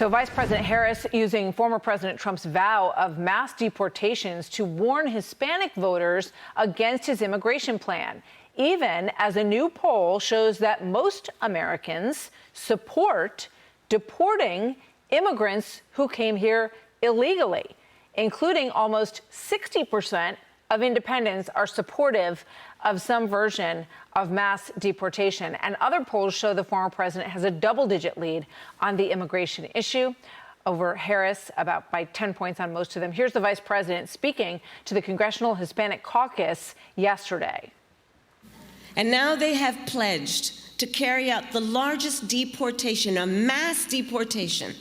So Vice President Harris using former President Trump's vow of mass deportations to warn Hispanic voters against his immigration plan, even as a new poll shows that most Americans support deporting immigrants who came here illegally, including almost 60% of independents are supportive of some version of mass deportation. And other polls show the former president has a double-digit lead on the immigration issue over Harris, by 10 points on most of them. Here's the vice president speaking to the Congressional Hispanic Caucus yesterday. And now they have pledged to carry out the largest deportation, a mass deportation,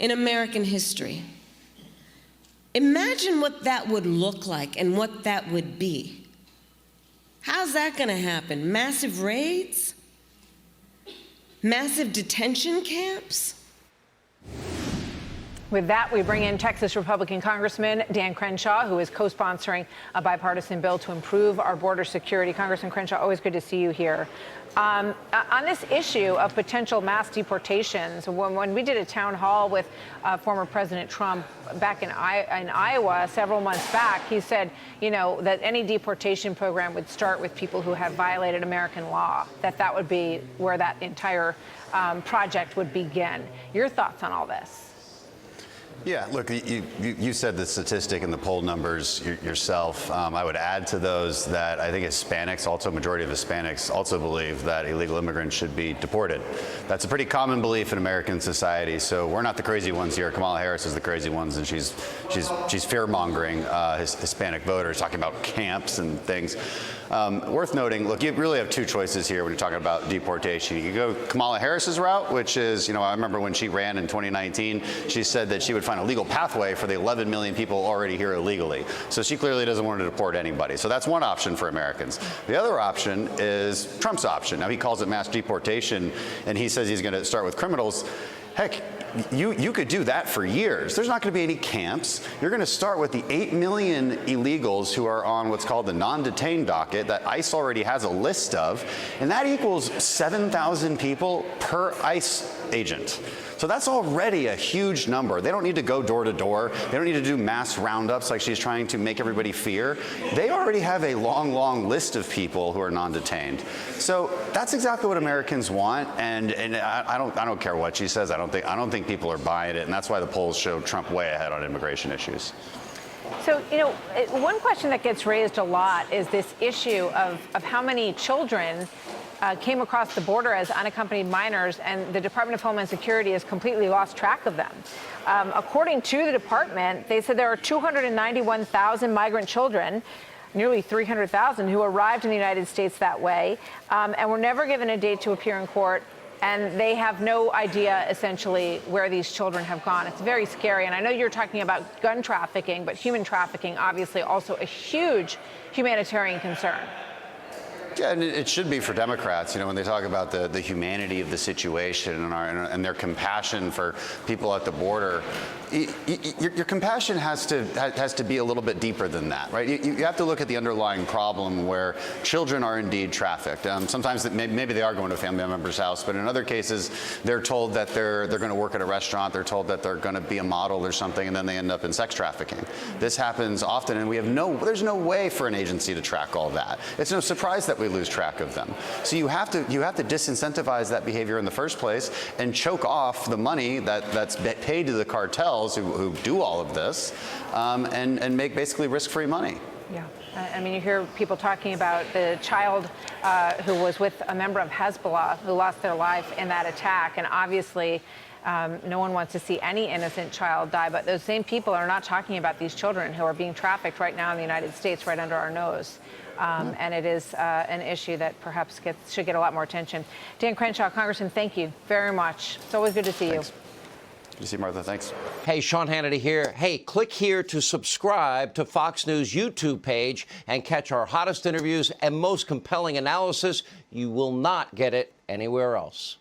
in American history. Imagine what that would look like and what that would be. How's that going to happen? Massive raids? Massive detention camps? With that, we bring in Texas Republican Congressman Dan Crenshaw, who is co-sponsoring a bipartisan bill to improve our border security. Congressman Crenshaw, always good to see you here. On this issue of potential mass deportations, when we did a town hall with former President Trump back in Iowa several months back, he said, that any deportation program would start with people who have violated American law, that would be where that entire project would begin. Your thoughts on all this? Yeah, look, you said the statistic and the poll numbers yourself. I would add to those that I think Hispanics, also majority of Hispanics, also believe that illegal immigrants should be deported. That's a pretty common belief in American society. So we're not the crazy ones here. Kamala Harris is the crazy ones, and she's fear-mongering Hispanic voters, talking about camps and things. Worth noting, look, you really have two choices here when you're talking about deportation. You can go Kamala Harris's route, which is, I remember when she ran in 2019, she said that she would find a legal pathway for the 11 million people already here illegally. So she clearly doesn't want to deport anybody. So that's one option for Americans. The other option is Trump's option. Now, he calls it mass deportation, and he says he's going to start with criminals. Heck, you could do that for years. There's not going to be any camps. You're going to start with the 8 million illegals who are on what's called the non-detained docket that ICE already has a list of, and that equals 7,000 people per ICE agent. So that's already a huge number. They don't need to go door to door. They don't need to do mass roundups like she's trying to make everybody fear. They already have a long, long list of people who are non-detained. So that's exactly what Americans want, and I don't care what she says. I don't think people are buying it, and that's why the polls show Trump way ahead on immigration issues. So, one question that gets raised a lot is this issue of how many children came across the border as unaccompanied minors, and the Department of Homeland Security has completely lost track of them. According to the department, they said there are 291,000 migrant children, nearly 300,000, who arrived in the United States that way, and were never given a date to appear in court. And they have no idea, essentially, where these children have gone. It's very scary. And I know you're talking about gun trafficking, but human trafficking, obviously, also a huge humanitarian concern. Yeah, and it should be for Democrats, when they talk about the humanity of the situation and their compassion for people at the border. Your compassion has to be a little bit deeper than that, right? You have to look at the underlying problem where children are indeed trafficked. Sometimes maybe they are going to a family member's house, but in other cases, they're told that they're going to work at a restaurant. They're told that they're going to be a model or something, and then they end up in sex trafficking. This happens often, and there's no way for an agency to track all that. It's no surprise that we lose track of them. So you have to disincentivize that behavior in the first place and choke off the money that's paid to the cartels who do all of this, and make basically risk-free money. Yeah. I mean, you hear people talking about the child who was with a member of Hezbollah who lost their life in that attack, and obviously no one wants to see any innocent child die, but those same people are not talking about these children who are being trafficked right now in the United States, right under our nose. And it is an issue that perhaps should get a lot more attention. Dan Crenshaw, Congressman, thank you very much. It's always good to see you. Good to see you, Martha. Thanks. Hey, Sean Hannity here. Hey, click here to subscribe to Fox News YouTube page and catch our hottest interviews and most compelling analysis. You will not get it anywhere else.